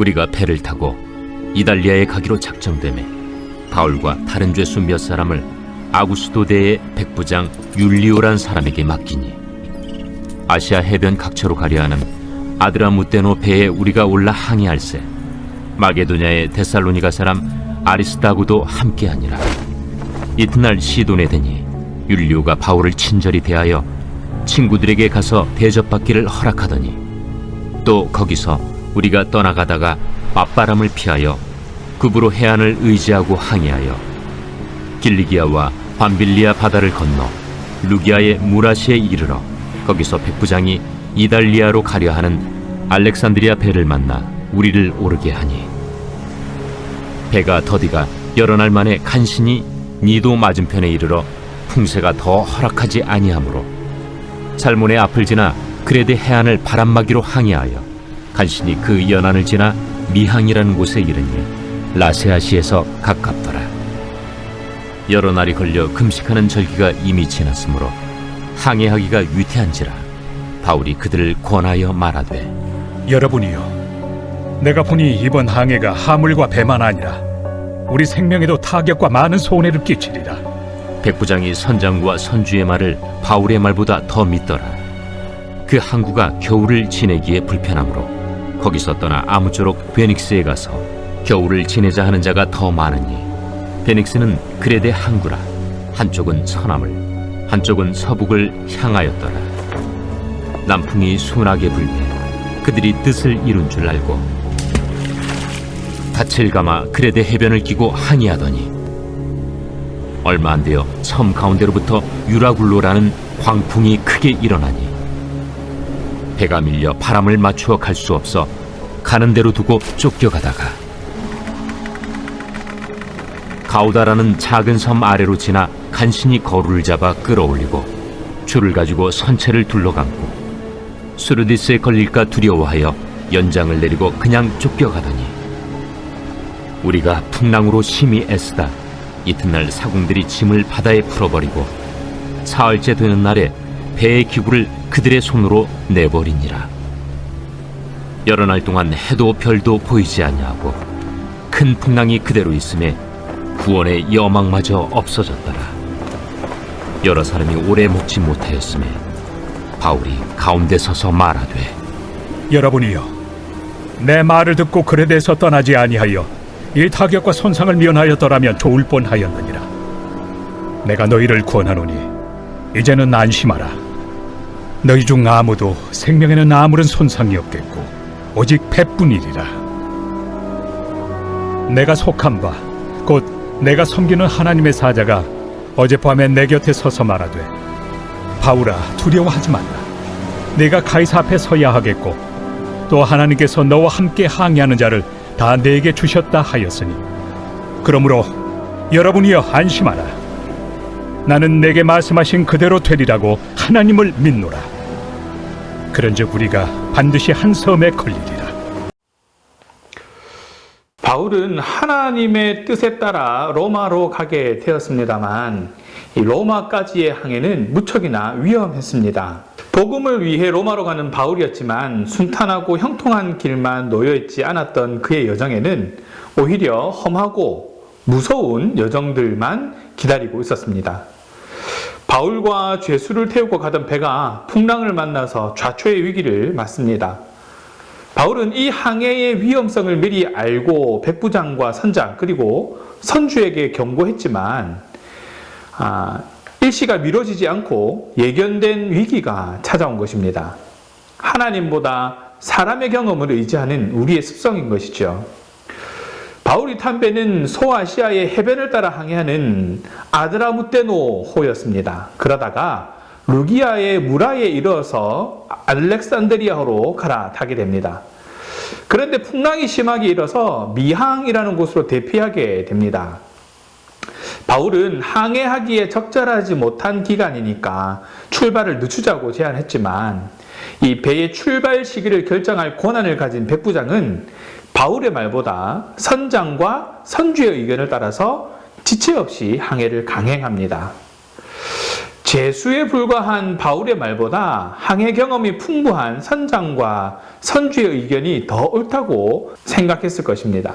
우리가 배를 타고 이달리아에 가기로 작정되매 바울과 다른 죄수 몇 사람을 아구스도대의 백부장 율리오란 사람에게 맡기니 아시아 해변 각처로 가려 하는 아드라무테노 배에 우리가 올라 항해할세 마게도냐의 데살로니가 사람 아리스다고도 함께하니라. 이튿날 시돈에 드니 율리오가 바울을 친절히 대하여 친구들에게 가서 대접받기를 허락하더니 또 거기서 우리가 떠나가다가 맞바람을 피하여 급으로 해안을 의지하고 항해하여 길리기아와 밤빌리아 바다를 건너 루기아의 무라시에 이르러 거기서 백부장이 이달리아로 가려 하는 알렉산드리아 배를 만나 우리를 오르게 하니 배가 더디가 여러 날 만에 간신히 니도 맞은편에 이르러 풍세가 더 허락하지 아니하므로 살몬의 앞을 지나 그레데 해안을 바람막이로 항해하여 간신히 그 연안을 지나 미항이라는 곳에 이르니 라세아시에서 가깝더라. 여러 날이 걸려 금식하는 절기가 이미 지났으므로 항해하기가 위태한지라 바울이 그들을 권하여 말하되 여러분이여, 내가 보니 이번 항해가 하물과 배만 아니라 우리 생명에도 타격과 많은 손해를 끼치리라. 백부장이 선장과 선주의 말을 바울의 말보다 더 믿더라. 그 항구가 겨울을 지내기에 불편하므로 거기서 떠나 아무쪼록 베닉스에 가서 겨울을 지내자 하는 자가 더 많으니 베닉스는 그레데 항구라. 한쪽은 서남을 한쪽은 서북을 향하였더라. 남풍이 순하게 불매 그들이 뜻을 이룬 줄 알고 닻을 감아 그레데 해변을 끼고 항해하더니 얼마 안 되어 섬 가운데로부터 유라굴로라는 광풍이 크게 일어나니 배가 밀려 바람을 맞추어 갈 수 없어 가는 대로 두고 쫓겨가다가 가우다라는 작은 섬 아래로 지나 간신히 거루를 잡아 끌어올리고 줄을 가지고 선체를 둘러감고 수르디스에 걸릴까 두려워하여 연장을 내리고 그냥 쫓겨가더니 우리가 풍랑으로 심히 애쓰다 이튿날 사공들이 짐을 바다에 풀어버리고 사흘째 되는 날에 배의 기구를 그들의 손으로 내버리니라. 여러 날 동안 해도 별도 보이지 아니하고 큰 풍랑이 그대로 있음에 구원의 여망마저 없어졌더라. 여러 사람이 오래 먹지 못하였음에 바울이 가운데 서서 말하되 여러분이여, 내 말을 듣고 그레데에서 떠나지 아니하여 이 타격과 손상을 면하였더라면 좋을 뻔하였느니라. 내가 너희를 권하노니 이제는 안심하라. 너희 중 아무도 생명에는 아무런 손상이 없겠고 오직 배뿐이리라. 내가 속한 바 곧 내가 섬기는 하나님의 사자가 어젯밤에 내 곁에 서서 말하되 바울아, 두려워하지 말라. 내가 가이사 앞에 서야 하겠고 또 하나님께서 너와 함께 항해하는 자를 다 내게 주셨다 하였으니 그러므로 여러분이여 안심하라. 나는 내게 말씀하신 그대로 되리라고 하나님을 믿노라. 그런즉 우리가 반드시 한 섬에 걸리리라. 바울은 하나님의 뜻에 따라 로마로 가게 되었습니다만 이 로마까지의 항해는 무척이나 위험했습니다. 복음을 위해 로마로 가는 바울이었지만 순탄하고 형통한 길만 놓여있지 않았던 그의 여정에는 오히려 험하고 무서운 여정들만 기다리고 있었습니다. 바울과 죄수를 태우고 가던 배가 풍랑을 만나서 좌초의 위기를 맞습니다. 바울은 이 항해의 위험성을 미리 알고 백부장과 선장 그리고 선주에게 경고했지만 일시가 미뤄지지 않고 예견된 위기가 찾아온 것입니다. 하나님보다 사람의 경험을 의지하는 우리의 습성인 것이죠. 바울이 탄 배는 소아시아의 해변을 따라 항해하는 아드라무테노호였습니다. 그러다가 루기아의 무라에 이르러서 알렉산드리아로 갈아타게 됩니다. 그런데 풍랑이 심하게 일어서 미항이라는 곳으로 대피하게 됩니다. 바울은 항해하기에 적절하지 못한 기간이니까 출발을 늦추자고 제안했지만 이 배의 출발 시기를 결정할 권한을 가진 백부장은 바울의 말보다 선장과 선주의 의견을 따라서 지체 없이 항해를 강행합니다. 재수에 불과한 바울의 말보다 항해 경험이 풍부한 선장과 선주의 의견이 더 옳다고 생각했을 것입니다.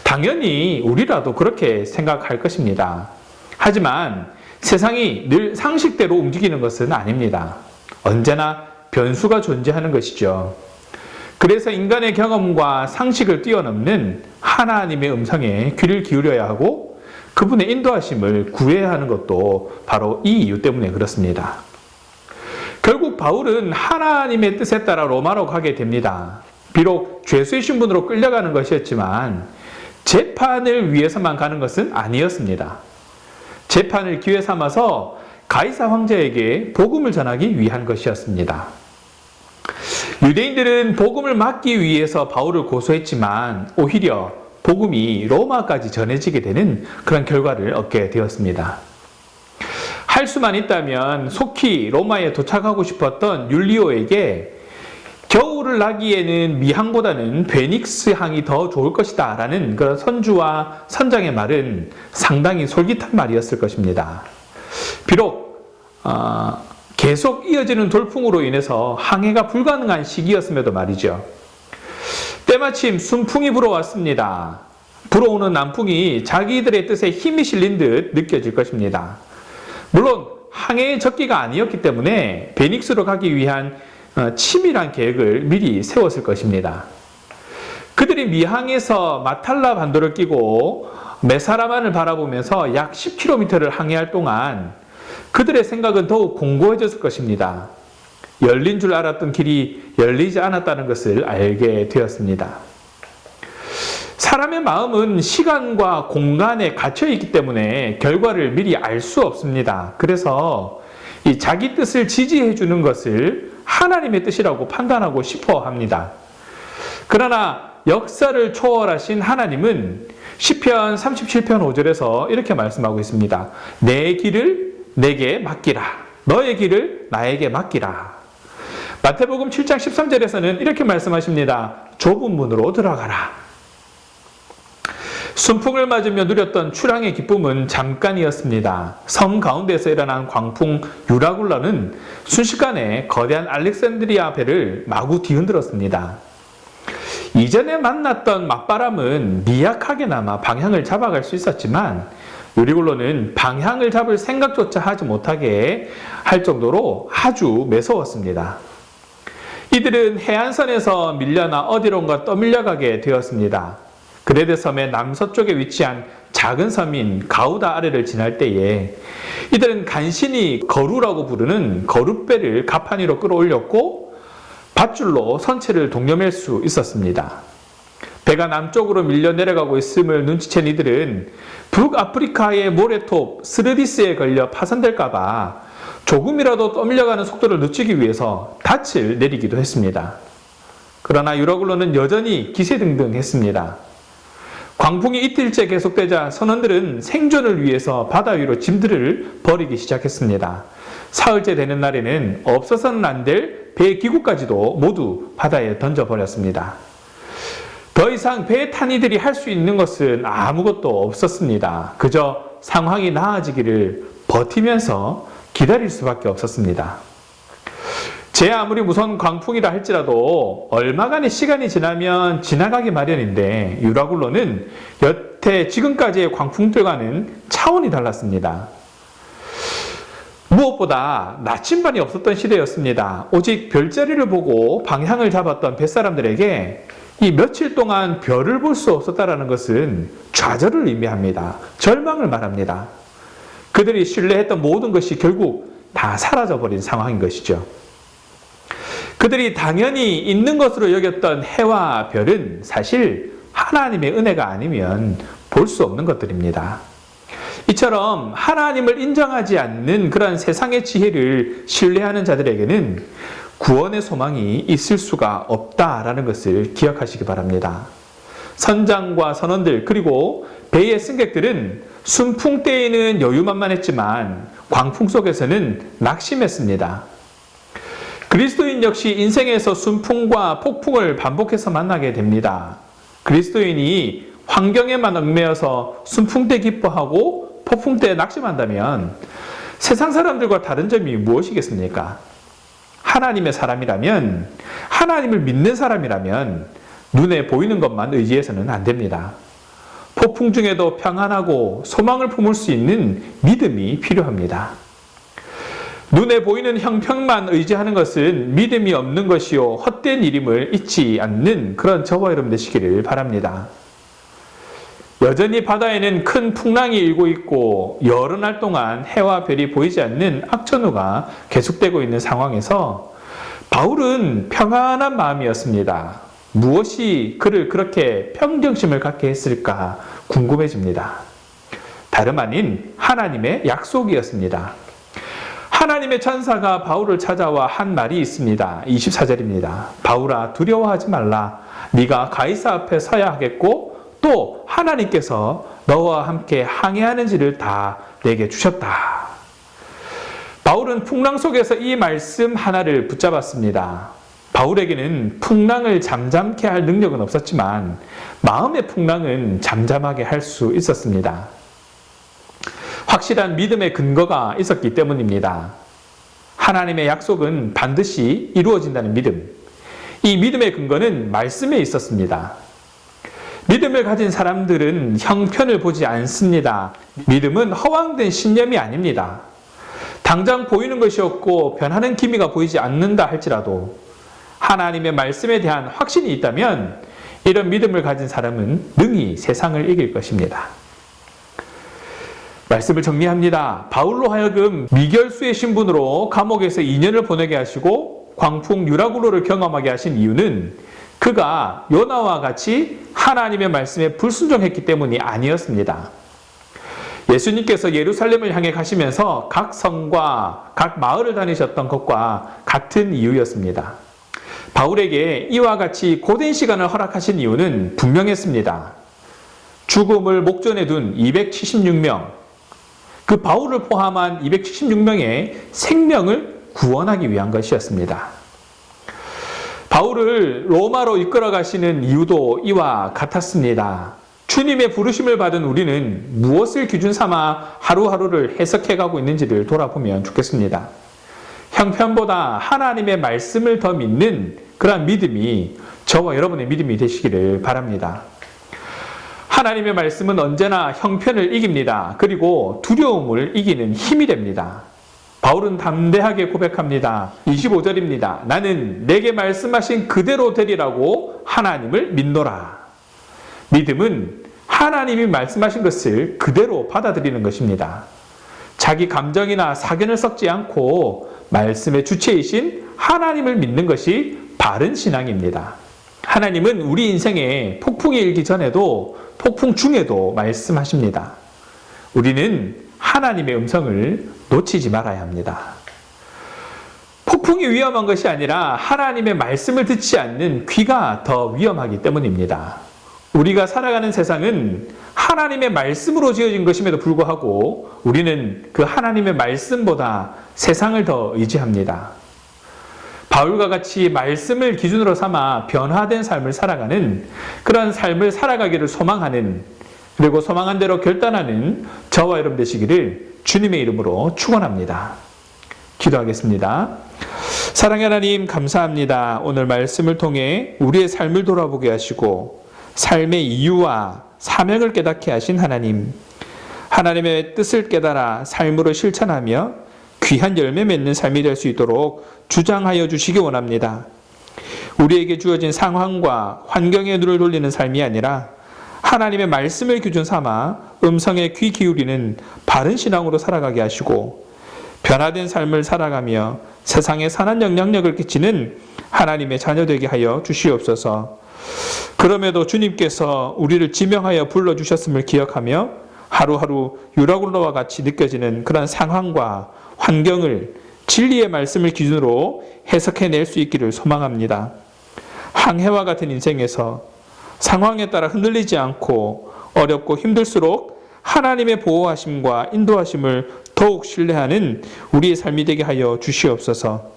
당연히 우리라도 그렇게 생각할 것입니다. 하지만 세상이 늘 상식대로 움직이는 것은 아닙니다. 언제나 변수가 존재하는 것이죠. 그래서 인간의 경험과 상식을 뛰어넘는 하나님의 음성에 귀를 기울여야 하고 그분의 인도하심을 구해야 하는 것도 바로 이 이유 때문에 그렇습니다. 결국 바울은 하나님의 뜻에 따라 로마로 가게 됩니다. 비록 죄수의 신분으로 끌려가는 것이었지만 재판을 위해서만 가는 것은 아니었습니다. 재판을 기회 삼아서 가이사 황제에게 복음을 전하기 위한 것이었습니다. 유대인들은 복음을 막기 위해서 바울을 고소했지만 오히려 복음이 로마까지 전해지게 되는 그런 결과를 얻게 되었습니다. 할 수만 있다면 속히 로마에 도착하고 싶었던 율리오에게 겨울을 나기에는 미항보다는 베닉스 항이 더 좋을 것이다 라는 그런 선주와 선장의 말은 상당히 솔깃한 말이었을 것입니다. 비록 계속 이어지는 돌풍으로 인해서 항해가 불가능한 시기였음에도 말이죠. 때마침 순풍이 불어왔습니다. 불어오는 남풍이 자기들의 뜻에 힘이 실린 듯 느껴질 것입니다. 물론 항해의 적기가 아니었기 때문에 베닉스로 가기 위한 치밀한 계획을 미리 세웠을 것입니다. 그들이 미항에서 마탈라 반도를 끼고 메사라만을 바라보면서 약 10km를 항해할 동안 그들의 생각은 더욱 공고해졌을 것입니다. 열린 줄 알았던 길이 열리지 않았다는 것을 알게 되었습니다. 사람의 마음은 시간과 공간에 갇혀 있기 때문에 결과를 미리 알 수 없습니다. 그래서 이 자기 뜻을 지지해 주는 것을 하나님의 뜻이라고 판단하고 싶어 합니다. 그러나 역사를 초월하신 하나님은 시편 37편 5절에서 이렇게 말씀하고 있습니다. 내 길을 내게 맡기라. 너의 길을 나에게 맡기라. 마태복음 7장 13절에서는 이렇게 말씀하십니다. 좁은 문으로 들어가라. 순풍을 맞으며 누렸던 출항의 기쁨은 잠깐이었습니다. 섬 가운데서 일어난 광풍 유라굴라는 순식간에 거대한 알렉산드리아 배를 마구 뒤흔들었습니다. 이전에 만났던 맞바람은 미약하게나마 방향을 잡아갈 수 있었지만 유리굴로는 방향을 잡을 생각조차 하지 못하게 할 정도로 아주 매서웠습니다. 이들은 해안선에서 밀려나 어디론가 떠밀려가게 되었습니다. 그레데 섬의 남서쪽에 위치한 작은 섬인 가우다 아래를 지날 때에 이들은 간신히 거루라고 부르는 거룻배를 가판 위로 끌어올렸고 밧줄로 선체를 동여맬 수 있었습니다. 배가 남쪽으로 밀려 내려가고 있음을 눈치챈 이들은 북아프리카의 모래톱 스르디스에 걸려 파손될까봐 조금이라도 떠밀려가는 속도를 늦추기 위해서 닻을 내리기도 했습니다. 그러나 유라굴로는 여전히 기세등등했습니다. 광풍이 이틀째 계속되자 선원들은 생존을 위해서 바다 위로 짐들을 버리기 시작했습니다. 사흘째 되는 날에는 없어서는 안 될 배 기구까지도 모두 바다에 던져버렸습니다. 더 이상 배에 탄 이들이 할 수 있는 것은 아무것도 없었습니다. 그저 상황이 나아지기를 버티면서 기다릴 수밖에 없었습니다. 제 아무리 무서운 광풍이라 할지라도 얼마간의 시간이 지나면 지나가기 마련인데 유라굴로는 여태 지금까지의 광풍들과는 차원이 달랐습니다. 무엇보다 나침반이 없었던 시대였습니다. 오직 별자리를 보고 방향을 잡았던 뱃사람들에게 이 며칠 동안 별을 볼 수 없었다는 것은 좌절을 의미합니다. 절망을 말합니다. 그들이 신뢰했던 모든 것이 결국 다 사라져버린 상황인 것이죠. 그들이 당연히 있는 것으로 여겼던 해와 별은 사실 하나님의 은혜가 아니면 볼 수 없는 것들입니다. 이처럼 하나님을 인정하지 않는 그런 세상의 지혜를 신뢰하는 자들에게는 구원의 소망이 있을 수가 없다라는 것을 기억하시기 바랍니다. 선장과 선원들 그리고 배의 승객들은 순풍 때에는 여유만만했지만 광풍 속에서는 낙심했습니다. 그리스도인 역시 인생에서 순풍과 폭풍을 반복해서 만나게 됩니다. 그리스도인이 환경에만 얽매여서 순풍 때 기뻐하고 폭풍 때 낙심한다면 세상 사람들과 다른 점이 무엇이겠습니까? 하나님의 사람이라면, 하나님을 믿는 사람이라면 눈에 보이는 것만 의지해서는 안 됩니다. 폭풍 중에도 평안하고 소망을 품을 수 있는 믿음이 필요합니다. 눈에 보이는 형편만 의지하는 것은 믿음이 없는 것이요 헛된 일임을 잊지 않는 그런 저와 여러분 되시기를 바랍니다. 여전히 바다에는 큰 풍랑이 일고 있고 여러 날 동안 해와 별이 보이지 않는 악천후가 계속되고 있는 상황에서 바울은 평안한 마음이었습니다. 무엇이 그를 그렇게 평정심을 갖게 했을까 궁금해집니다. 다름 아닌 하나님의 약속이었습니다. 하나님의 천사가 바울을 찾아와 한 말이 있습니다. 24절입니다. 바울아, 두려워하지 말라. 네가 가이사 앞에 서야 하겠고 또 하나님께서 너와 함께 항해하는지를 다 내게 주셨다. 바울은 풍랑 속에서 이 말씀 하나를 붙잡았습니다. 바울에게는 풍랑을 잠잠케 할 능력은 없었지만 마음의 풍랑은 잠잠하게 할 수 있었습니다. 확실한 믿음의 근거가 있었기 때문입니다. 하나님의 약속은 반드시 이루어진다는 믿음. 이 믿음의 근거는 말씀에 있었습니다. 믿음을 가진 사람들은 형편을 보지 않습니다. 믿음은 허황된 신념이 아닙니다. 당장 보이는 것이 없고 변하는 기미가 보이지 않는다 할지라도 하나님의 말씀에 대한 확신이 있다면 이런 믿음을 가진 사람은 능히 세상을 이길 것입니다. 말씀을 정리합니다. 바울로 하여금 미결수의 신분으로 감옥에서 2년을 보내게 하시고 광풍 유라굴로를 경험하게 하신 이유는 그가 요나와 같이 하나님의 말씀에 불순종했기 때문이 아니었습니다. 예수님께서 예루살렘을 향해 가시면서 각 성과 각 마을을 다니셨던 것과 같은 이유였습니다. 바울에게 이와 같이 고된 시간을 허락하신 이유는 분명했습니다. 죽음을 목전에 둔 276명, 그 바울을 포함한 276명의 생명을 구원하기 위한 것이었습니다. 바울을 로마로 이끌어 가시는 이유도 이와 같았습니다. 주님의 부르심을 받은 우리는 무엇을 기준 삼아 하루하루를 해석해 가고 있는지를 돌아보면 좋겠습니다. 형편보다 하나님의 말씀을 더 믿는 그러한 믿음이 저와 여러분의 믿음이 되시기를 바랍니다. 하나님의 말씀은 언제나 형편을 이깁니다. 그리고 두려움을 이기는 힘이 됩니다. 바울은 담대하게 고백합니다. 25절입니다. 나는 내게 말씀하신 그대로 되리라고 하나님을 믿노라. 믿음은 하나님이 말씀하신 것을 그대로 받아들이는 것입니다. 자기 감정이나 사견을 섞지 않고 말씀의 주체이신 하나님을 믿는 것이 바른 신앙입니다. 하나님은 우리 인생에 폭풍이 일기 전에도 폭풍 중에도 말씀하십니다. 우리는 하나님의 음성을 놓치지 말아야 합니다. 폭풍이 위험한 것이 아니라 하나님의 말씀을 듣지 않는 귀가 더 위험하기 때문입니다. 우리가 살아가는 세상은 하나님의 말씀으로 지어진 것임에도 불구하고 우리는 그 하나님의 말씀보다 세상을 더 의지합니다. 바울과 같이 말씀을 기준으로 삼아 변화된 삶을 살아가는 그런 삶을 살아가기를 소망하는 그리고 소망한 대로 결단하는 저와 여러분 되시기를 주님의 이름으로 축원합니다. 기도하겠습니다. 사랑의 하나님 감사합니다. 오늘 말씀을 통해 우리의 삶을 돌아보게 하시고 삶의 이유와 사명을 깨닫게 하신 하나님, 하나님의 뜻을 깨달아 삶으로 실천하며 귀한 열매 맺는 삶이 될 수 있도록 주장하여 주시기 원합니다. 우리에게 주어진 상황과 환경에 눈을 돌리는 삶이 아니라 하나님의 말씀을 기준 삼아 음성에 귀 기울이는 바른 신앙으로 살아가게 하시고 변화된 삶을 살아가며 세상에 선한 영향력을 끼치는 하나님의 자녀 되게 하여 주시옵소서. 그럼에도 주님께서 우리를 지명하여 불러주셨음을 기억하며 하루하루 유라굴로와 같이 느껴지는 그런 상황과 환경을 진리의 말씀을 기준으로 해석해낼 수 있기를 소망합니다. 항해와 같은 인생에서 상황에 따라 흔들리지 않고 어렵고 힘들수록 하나님의 보호하심과 인도하심을 더욱 신뢰하는 우리의 삶이 되게 하여 주시옵소서.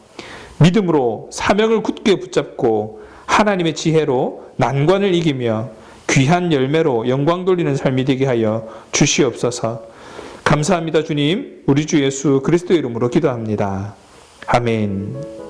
믿음으로 사명을 굳게 붙잡고 하나님의 지혜로 난관을 이기며 귀한 열매로 영광 돌리는 삶이 되게 하여 주시옵소서. 감사합니다, 주님. 우리 주 예수 그리스도의 이름으로 기도합니다. 아멘.